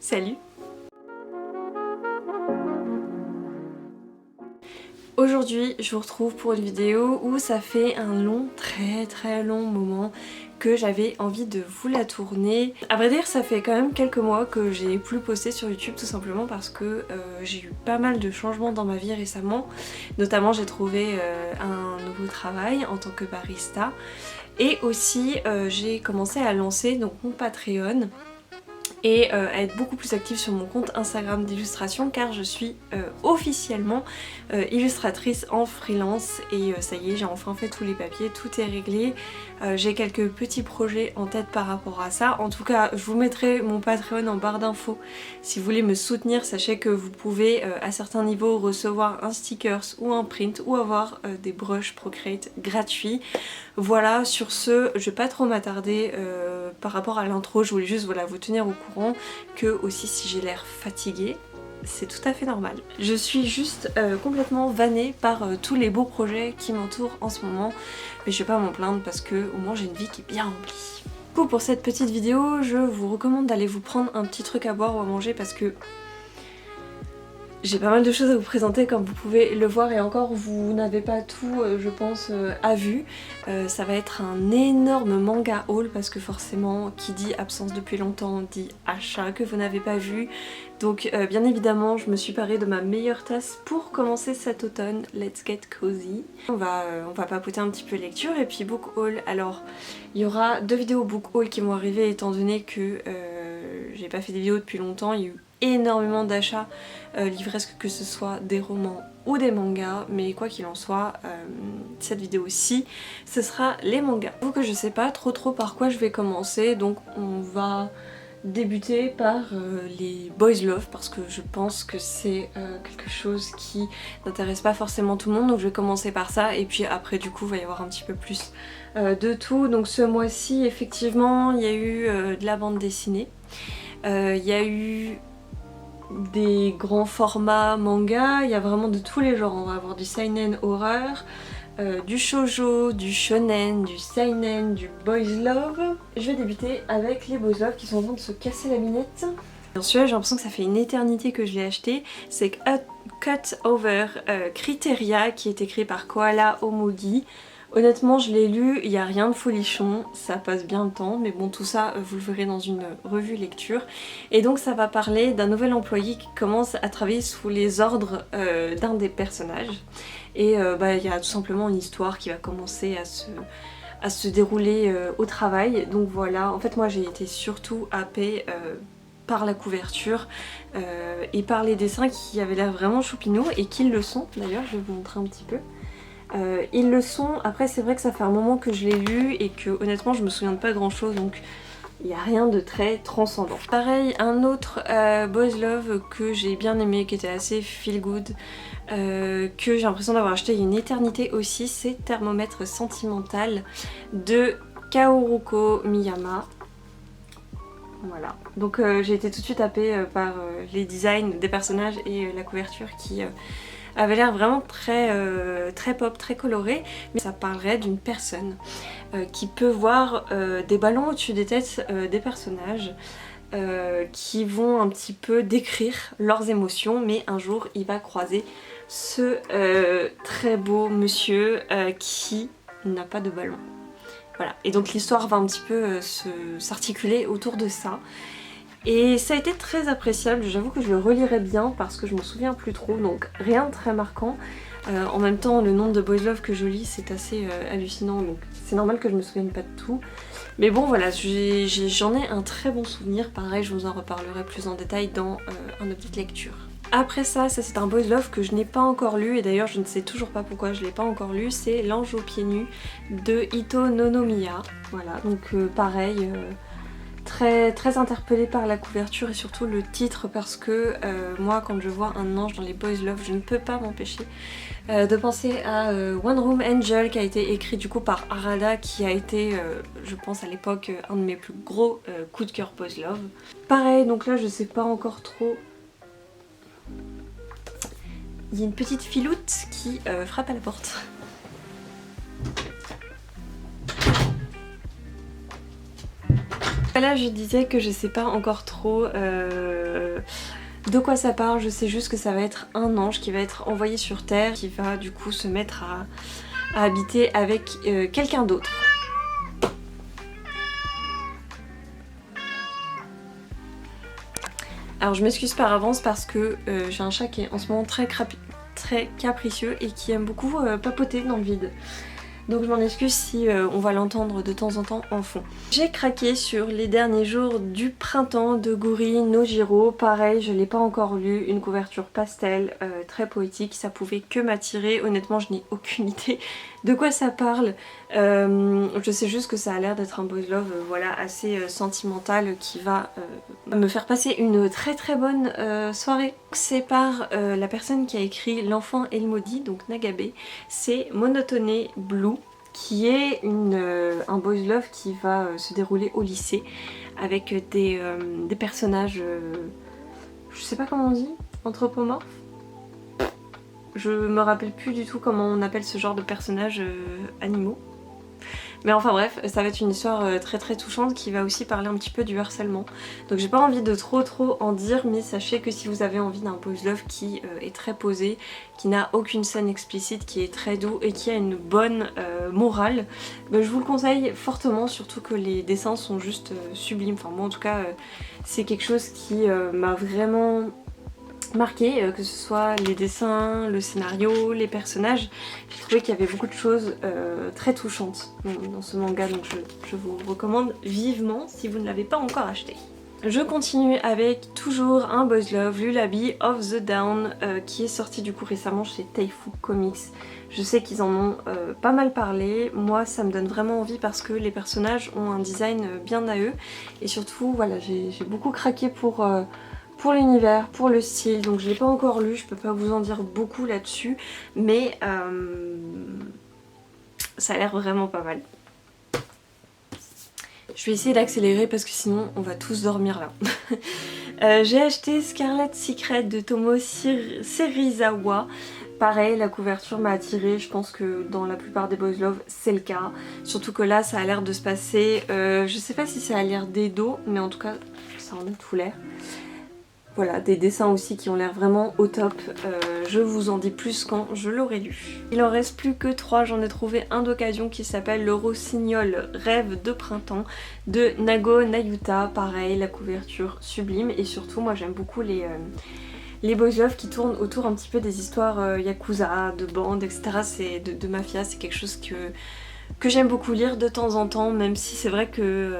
Salut! Aujourd'hui, je vous retrouve pour une vidéo où ça fait un très long moment que j'avais envie de vous la tourner. À vrai dire, ça fait quand même quelques mois que j'ai plus posté sur YouTube, tout simplement parce que j'ai eu pas mal de changements dans ma vie récemment. Notamment, j'ai trouvé un nouveau travail en tant que barista. Et aussi, j'ai commencé à lancer donc mon Patreon et à être beaucoup plus active sur mon compte Instagram d'illustration, car je suis officiellement illustratrice en freelance et ça y est, j'ai enfin fait tous les papiers, tout est réglé. J'ai quelques petits projets en tête par rapport à ça. En tout cas, je vous mettrai mon Patreon en barre d'infos si vous voulez me soutenir. Sachez que vous pouvez à certains niveaux recevoir un stickers ou un print ou avoir des brushes Procreate gratuits. Voilà, sur ce, je vais pas trop m'attarder par rapport à l'intro, je voulais juste vous tenir au courant que aussi si j'ai l'air fatiguée, c'est tout à fait normal. Je suis juste complètement vannée par tous les beaux projets qui m'entourent en ce moment, mais je vais pas m'en plaindre parce que au moins j'ai une vie qui est bien remplie. Du coup, pour cette petite vidéo, je vous recommande d'aller vous prendre un petit truc à boire ou à manger parce que j'ai pas mal de choses à vous présenter, comme vous pouvez le voir, et encore vous n'avez pas tout je pense à vue. Ça va être un énorme manga haul parce que forcément qui dit absence depuis longtemps dit achat que vous n'avez pas vu. Donc bien évidemment je me suis parée de ma meilleure tasse pour commencer cet automne. Let's get cozy. On va papoter un petit peu lecture et puis book haul. Alors il y aura 2 vidéos book haul qui vont arriver étant donné que j'ai pas fait des vidéos depuis longtemps. Il y a eu énormément d'achats livresques, que ce soit des romans ou des mangas, mais quoi qu'il en soit, cette vidéo-ci, ce sera les mangas. J'avoue que je sais pas trop par quoi je vais commencer, donc on va débuter par les boys love parce que je pense que c'est quelque chose qui n'intéresse pas forcément tout le monde, donc je vais commencer par ça et puis après du coup il va y avoir un petit peu plus de tout. Donc ce mois-ci effectivement il y a eu de la bande dessinée, il y a eu des grands formats manga, il y a vraiment de tous les genres. On va avoir du seinen horreur, du shoujo, du shonen, du seinen, du boys love. Je vais débuter avec les boys love qui sont en train de se casser la minette. Dans celui-là, j'ai l'impression que ça fait une éternité que je l'ai acheté. C'est Cut Over Criteria qui est écrit par Koala Omogi. Honnêtement, je l'ai lu, il n'y a rien de folichon, ça passe bien le temps, mais bon, tout ça, vous le verrez dans une revue lecture. Et donc ça va parler d'un nouvel employé qui commence à travailler sous les ordres d'un des personnages. Et il y a tout simplement une histoire qui va commencer à se dérouler au travail. Donc voilà, en fait moi j'ai été surtout happée par la couverture et par les dessins qui avaient l'air vraiment choupinous et qui le sont. D'ailleurs, je vais vous montrer un petit peu. Ils le sont. Après c'est vrai que ça fait un moment que je l'ai lu et que honnêtement je me souviens de pas grand chose, donc il n'y a rien de très transcendant. Pareil, un autre boys love que j'ai bien aimé, qui était assez feel good, que j'ai l'impression d'avoir acheté il y a une éternité aussi, c'est Thermomètre sentimental de Kaoruko Miyama. Voilà, donc j'ai été tout de suite happée par les designs des personnages et la couverture qui avait l'air vraiment très pop, très coloré, mais ça parlerait d'une personne qui peut voir des ballons au-dessus des têtes des personnages qui vont un petit peu décrire leurs émotions, mais un jour il va croiser ce très beau monsieur qui n'a pas de ballon. Voilà, et donc l'histoire va un petit peu s'articuler autour de ça. Et ça a été très appréciable, j'avoue que je le relirai bien parce que je m'en souviens plus trop, donc rien de très marquant. En même temps, le nombre de boys love que je lis, c'est assez hallucinant, donc c'est normal que je me souvienne pas de tout. Mais bon voilà, j'en ai un très bon souvenir, pareil je vous en reparlerai plus en détail dans un update lecture. Après ça c'est un boys love que je n'ai pas encore lu, et d'ailleurs je ne sais toujours pas pourquoi je l'ai pas encore lu, c'est L'Ange aux pieds nus de Ito Nonomiya. Voilà, donc pareil... Très interpellée par la couverture et surtout le titre, parce que moi quand je vois un ange dans les boys love, je ne peux pas m'empêcher de penser à One Room Angel, qui a été écrit du coup par Arada, qui a été je pense à l'époque un de mes plus gros coups de cœur boys love. Pareil, donc là je sais pas encore trop. Il y a une petite filoute qui frappe à la porte. Là je disais que je sais pas encore trop de quoi ça parle, je sais juste que ça va être un ange qui va être envoyé sur Terre, qui va du coup se mettre à habiter avec quelqu'un d'autre. Alors je m'excuse par avance parce que j'ai un chat qui est en ce moment très capricieux et qui aime beaucoup papoter dans le vide. Donc je m'en excuse si on va l'entendre de temps en temps en fond. J'ai craqué sur les derniers jours du printemps de Guri no Jiro. Pareil, je l'ai pas encore lu, une couverture pastel, très poétique, ça pouvait que m'attirer. Honnêtement, je n'ai aucune idée de quoi ça parle. Je sais juste que ça a l'air d'être un boys love voilà, assez sentimental qui va me faire passer une très bonne soirée. C'est par la personne qui a écrit L'enfant et le maudit, donc Nagabe. C'est Monotone Blue, qui est un boys love qui va se dérouler au lycée avec des personnages, je sais pas comment on dit, anthropomorphes. Je me rappelle plus du tout comment on appelle ce genre de personnages animaux. Mais enfin bref, ça va être une histoire très touchante qui va aussi parler un petit peu du harcèlement. Donc j'ai pas envie de trop en dire, mais sachez que si vous avez envie d'un boys love qui est très posé, qui n'a aucune scène explicite, qui est très doux et qui a une bonne morale, je vous le conseille fortement, surtout que les dessins sont juste sublimes. Enfin moi en tout cas c'est quelque chose qui m'a vraiment marqué, que ce soit les dessins, le scénario, les personnages. J'ai trouvé qu'il y avait beaucoup de choses très touchantes dans ce manga, donc je vous recommande vivement si vous ne l'avez pas encore acheté. Je continue avec toujours un boys love, Lullaby of the Dawn, qui est sorti du coup récemment chez Taifu Comics. Je sais qu'ils en ont pas mal parlé, moi ça me donne vraiment envie parce que les personnages ont un design bien à eux, et surtout voilà, j'ai beaucoup craqué pour l'univers, pour le style, donc je l'ai pas encore lu, je peux pas vous en dire beaucoup là-dessus, mais ça a l'air vraiment pas mal. Je vais essayer d'accélérer parce que sinon on va tous dormir là. J'ai acheté Scarlet Secret de Tomo Serizawa. Pareil, la couverture m'a attirée, je pense que dans la plupart des boys love c'est le cas. Surtout que là ça a l'air de se passer, je sais pas si ça a l'air d'Edo, mais en tout cas ça en a tout l'air. Voilà, des dessins aussi qui ont l'air vraiment au top, je vous en dis plus quand je l'aurai lu. Il en reste plus que 3, j'en ai trouvé un d'occasion qui s'appelle Le Rossignol Rêve de printemps de Nago Nayuta. Pareil, la couverture sublime, et surtout moi j'aime beaucoup les boys love qui tournent autour un petit peu des histoires yakuza, de bandes, etc. De mafia, c'est quelque chose que j'aime beaucoup lire de temps en temps, même si c'est vrai que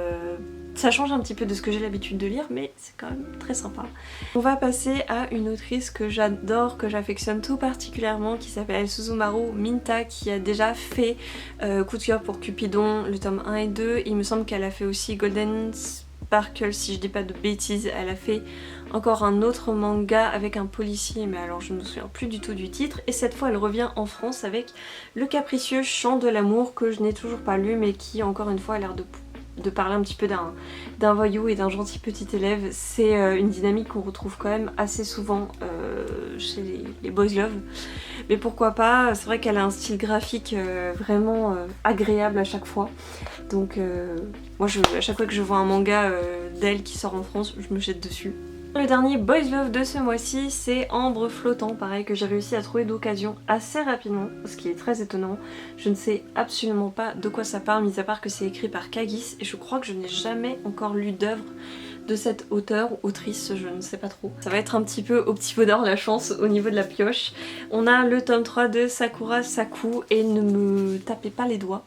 ça change un petit peu de ce que j'ai l'habitude de lire, mais c'est quand même très sympa. On va passer à une autrice que j'adore, que j'affectionne tout particulièrement, qui s'appelle Suzumaru Minta, qui a déjà fait coup de cœur pour Cupidon, le tome 1 et 2. Il me semble qu'elle a fait aussi Golden Sparkle, si je dis pas de bêtises. Elle a fait encore un autre manga avec un policier, mais alors je ne me souviens plus du tout du titre. Et cette fois elle revient en France avec Le capricieux chant de l'amour, que je n'ai toujours pas lu, mais qui encore une fois a l'air de parler un petit peu d'un voyou et d'un gentil petit élève. C'est une dynamique qu'on retrouve quand même assez souvent chez les boys love, mais pourquoi pas. C'est vrai qu'elle a un style graphique vraiment agréable à chaque fois, donc moi à chaque fois que je vois un manga d'elle qui sort en France, je me jette dessus. Le dernier boys love de ce mois-ci, c'est Ambre Flottant, pareil, que j'ai réussi à trouver d'occasion assez rapidement, ce qui est très étonnant. Je ne sais absolument pas de quoi ça parle, mis à part que c'est écrit par Kagis, et je crois que je n'ai jamais encore lu d'œuvre de cette auteure ou autrice, je ne sais pas trop. Ça va être un petit peu au petit bonheur la chance au niveau de la pioche. On a le tome 3 de Sakura Saku, et ne me tapez pas les doigts.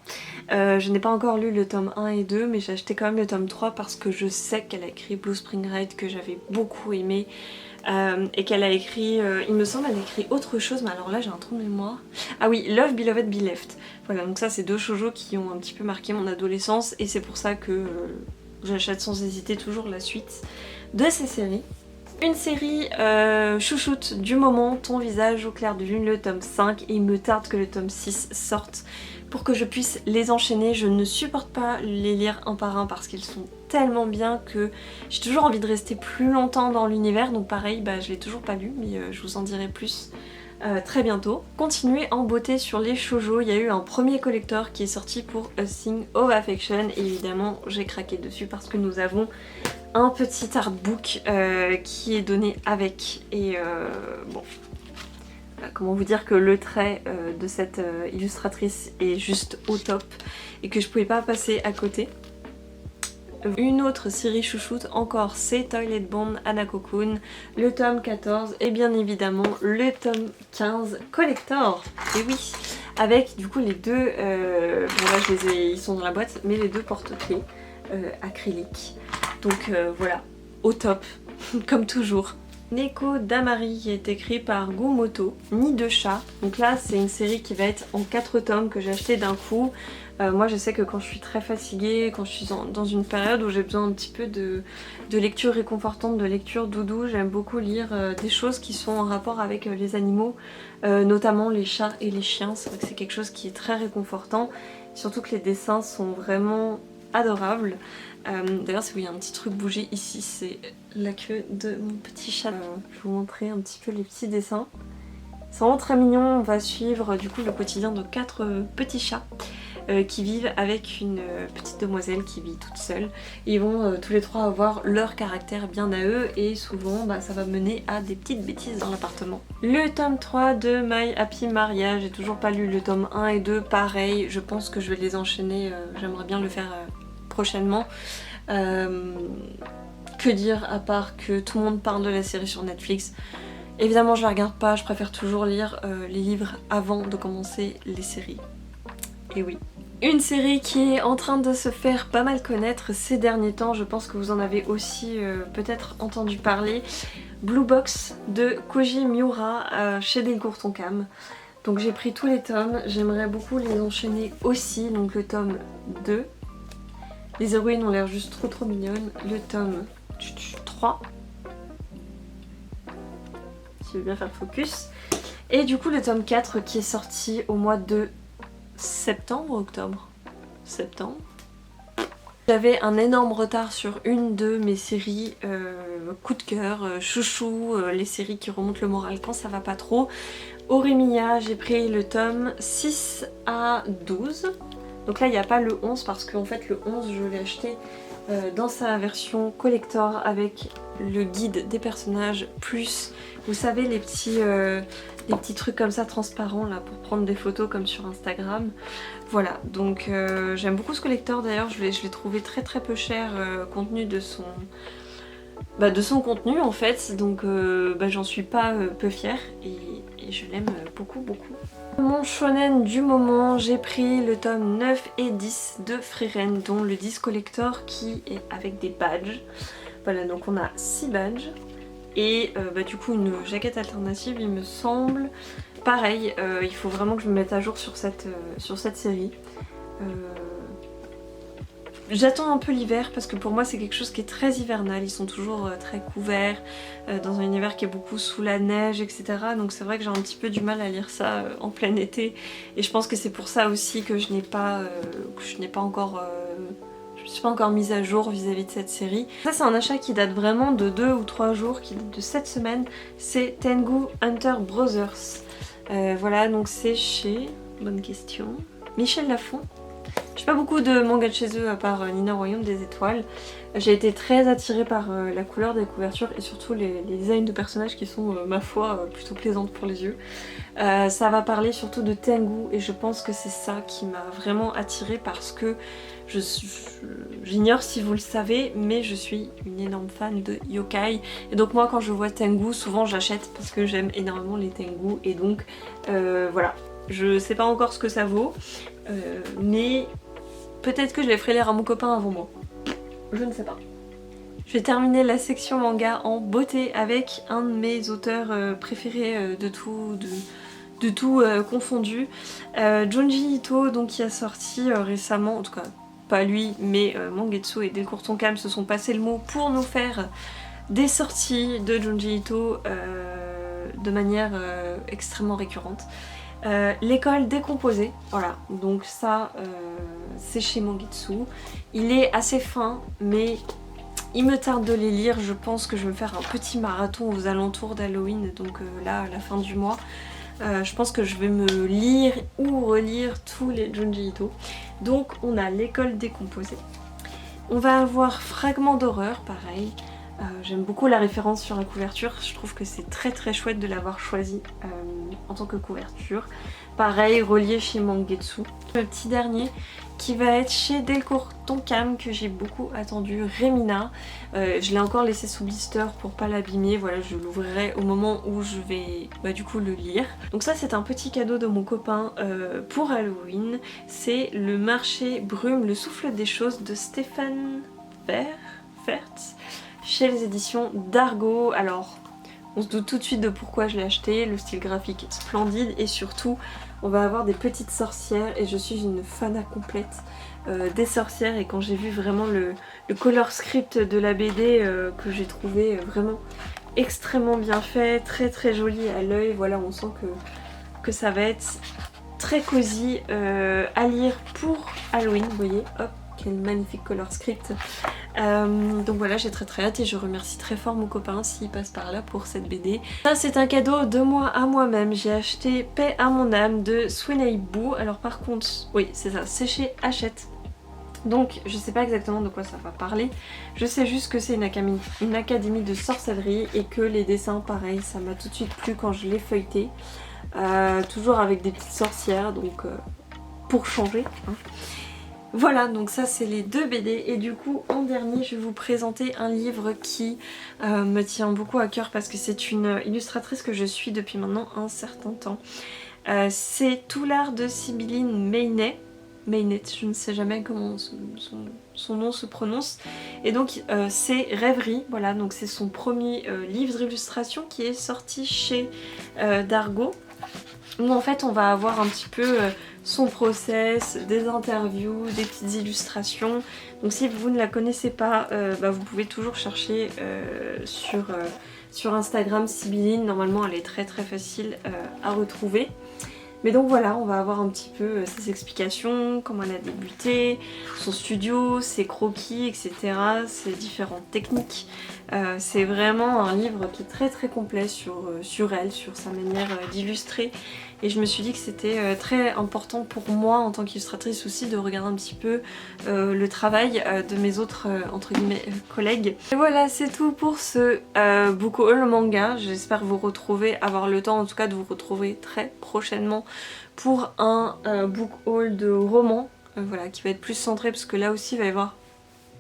Je n'ai pas encore lu le tome 1 et 2, mais j'ai acheté quand même le tome 3 parce que je sais qu'elle a écrit Blue Spring Ride, que j'avais beaucoup aimé, et qu'elle a écrit, il me semble, elle a écrit autre chose, mais alors là j'ai un trou de mémoire. Ah oui, Love Beloved Be Left. Voilà, donc ça c'est deux shoujo qui ont un petit peu marqué mon adolescence, et c'est pour ça que j'achète sans hésiter toujours la suite de ces séries. Une série chouchoute du moment, Ton visage au clair de lune, le tome 5, et il me tarde que le tome 6 sorte pour que je puisse les enchaîner. Je ne supporte pas les lire un par un parce qu'ils sont tellement bien que j'ai toujours envie de rester plus longtemps dans l'univers, donc pareil, je l'ai toujours pas lu, mais je vous en dirai plus très bientôt. Continuez en beauté sur les shoujo, il y a eu un premier collector qui est sorti pour A Thing of Affection, et évidemment j'ai craqué dessus parce que nous avons un petit artbook qui est donné avec. Et bon, comment vous dire que le trait de cette illustratrice est juste au top et que je pouvais pas passer à côté. Une autre série chouchoute encore, c'est Toilet Bond Anna Cocoon, le tome 14 et bien évidemment le tome 15 collector. Et oui, avec du coup les deux, bon là je les ai, ils sont dans la boîte, mais les deux porte-clés acryliques. Donc voilà, au top, comme toujours. Neko Damari qui est écrit par Gumoto, Nid de chat. Donc là c'est une série qui va être en 4 tomes que j'ai acheté d'un coup. Moi je sais que quand je suis très fatiguée, quand je suis dans une période où j'ai besoin un petit peu de lecture réconfortante, de lecture doudou, j'aime beaucoup lire des choses qui sont en rapport avec les animaux, notamment les chats et les chiens. C'est vrai que c'est quelque chose qui est très réconfortant, surtout que les dessins sont vraiment adorables. D'ailleurs si vous voyez un petit truc bouger ici, c'est la queue de mon petit chat. Je vais vous montrer un petit peu les petits dessins. C'est vraiment très mignon, on va suivre du coup le quotidien de 4 petits chats qui vivent avec une petite demoiselle qui vit toute seule. Ils vont tous les 3 avoir leur caractère bien à eux et souvent ça va mener à des petites bêtises dans l'appartement. Le tome 3 de My Happy Maria, j'ai toujours pas lu le tome 1 et 2, pareil, je pense que je vais les enchaîner, j'aimerais bien le faire prochainement. Que dire à part que tout le monde parle de la série sur Netflix. Évidemment je la regarde pas, je préfère toujours lire les livres avant de commencer les séries. Et oui. Une série qui est en train de se faire pas mal connaître ces derniers temps, je pense que vous en avez aussi peut-être entendu parler. Blue Box de Koji Miura chez Delcourt Tonkam. Donc j'ai pris tous les tomes, j'aimerais beaucoup les enchaîner aussi, donc le tome 2. Les héroïnes ont l'air juste trop mignonnes. Le tome 3. Si je veux bien faire focus. Et du coup le tome 4 qui est sorti au mois de septembre, octobre. Septembre. J'avais un énorme retard sur une de mes séries coup de cœur, chouchou, les séries qui remontent le moral quand ça va pas trop. Aurémia, j'ai pris le tome 6 à 12. Donc là il n'y a pas le 11 parce qu'en fait le 11 je l'ai acheté dans sa version collector avec le guide des personnages plus, vous savez, les petits trucs comme ça transparents là pour prendre des photos comme sur Instagram. Voilà, donc j'aime beaucoup ce collector d'ailleurs, je l'ai trouvé très peu cher compte tenu de son contenu en fait, donc j'en suis pas peu fière et je l'aime beaucoup. Mon shonen du moment, j'ai pris le tome 9 et 10 de Frieren, dont le 10 collector qui est avec des badges. Voilà, donc on a 6 badges et du coup une jaquette alternative il me semble. Pareil, il faut vraiment que je me mette à jour sur cette série. J'attends un peu l'hiver parce que pour moi c'est quelque chose qui est très hivernal, ils sont toujours très couverts, dans un univers qui est beaucoup sous la neige, etc. Donc c'est vrai que j'ai un petit peu du mal à lire ça en plein été et je pense que c'est pour ça aussi que je n'ai pas encore... je ne suis pas encore mise à jour vis-à-vis de cette série. Ça c'est un achat qui date vraiment de 2 ou 3 jours, qui date de cette semaine, c'est Tengu Hunter Brothers. Voilà, donc c'est chez... bonne question... Michel Lafon. Je n'ai pas beaucoup de mangas de chez eux à part Nina Royaume des étoiles. J'ai été très attirée par la couleur des couvertures et surtout les designs de personnages qui sont, ma foi, plutôt plaisantes pour les yeux. Ça va parler surtout de Tengu et je pense que c'est ça qui m'a vraiment attirée parce que j'ignore si vous le savez, mais je suis une énorme fan de yokai. Et donc moi quand je vois Tengu, souvent j'achète parce que j'aime énormément les Tengu et donc voilà. Je sais pas encore ce que ça vaut, mais peut-être que je les ferai lire à mon copain avant moi. Je ne sais pas. Je vais terminer la section manga en beauté avec un de mes auteurs préférés de tout confondu. Junji Ito, donc, qui a sorti récemment, en tout cas pas lui, mais Mangetsu et Delcourt Tonkam se sont passés le mot pour nous faire des sorties de Junji Ito de manière extrêmement récurrente. L'école décomposée, voilà, donc ça c'est chez Mangetsu. Il est assez fin mais il me tarde de les lire, je pense que je vais me faire un petit marathon aux alentours d'Halloween, donc là à la fin du mois. Je pense que je vais me lire ou relire tous les Junji Ito. Donc on a l'école décomposée. On va avoir Fragments d'horreur, pareil. J'aime beaucoup la référence sur la couverture, je trouve que c'est très très chouette de l'avoir choisi en tant que couverture. Pareil, relié chez Mangetsu. Le petit dernier qui va être chez Delcourt Tonkam, que j'ai beaucoup attendu, Remina. Je l'ai encore laissé sous blister pour pas l'abîmer, voilà, je l'ouvrirai au moment où je vais du coup le lire. Donc ça c'est un petit cadeau de mon copain pour Halloween, c'est le marché Brume, le souffle des choses de Stéphane Fertz, chez les éditions d'Argo. Alors on se doute tout de suite de pourquoi je l'ai acheté, le style graphique est splendide et surtout on va avoir des petites sorcières et je suis une fana complète des sorcières, et quand j'ai vu vraiment le color script de la BD que j'ai trouvé vraiment extrêmement bien fait, très très joli à l'œil, voilà, on sent que ça va être très cosy à lire pour Halloween, vous voyez, hop, quel magnifique color script. Donc voilà, j'ai très très hâte et je remercie très fort mon copain s'il passe par là pour cette BD. Ça c'est un cadeau de moi à moi-même, j'ai acheté Paix à mon âme de Sweeney Boo. Alors par contre, oui c'est ça, c'est chez Hachette. Donc je sais pas exactement de quoi ça va parler, je sais juste que c'est une académie de sorcellerie et que les dessins pareil ça m'a tout de suite plu quand je l'ai feuilleté. Toujours avec des petites sorcières, donc pour changer hein. Voilà, donc ça c'est les deux BD et du coup en dernier je vais vous présenter un livre qui me tient beaucoup à cœur parce que c'est une illustratrice que je suis depuis maintenant un certain temps. C'est Tout l'art de Sibylline Maynet, je ne sais jamais comment son nom se prononce, et donc c'est Rêverie, voilà, donc c'est son premier livre d'illustration qui est sorti chez Dargo, où en fait on va avoir un petit peu son process, des interviews, des petites illustrations. Donc si vous ne la connaissez pas, vous pouvez toujours chercher sur Instagram Sibylline, normalement elle est très très facile à retrouver. Mais donc voilà, on va avoir un petit peu ses explications, comment elle a débuté, son studio, ses croquis, etc. Ses différentes techniques. C'est vraiment un livre qui est très très complet sur elle, sur sa manière d'illustrer. Et je me suis dit que c'était très important pour moi en tant qu'illustratrice aussi de regarder un petit peu le travail de mes autres entre guillemets collègues. Et voilà, c'est tout pour ce book haul manga. J'espère vous retrouver, avoir le temps en tout cas de vous retrouver très prochainement pour un book haul de romans, voilà, qui va être plus centré parce que là aussi il va y avoir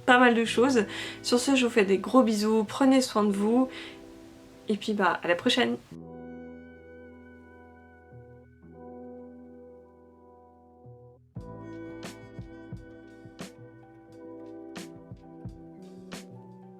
pas mal de choses. Sur ce, je vous fais des gros bisous, prenez soin de vous et puis à la prochaine.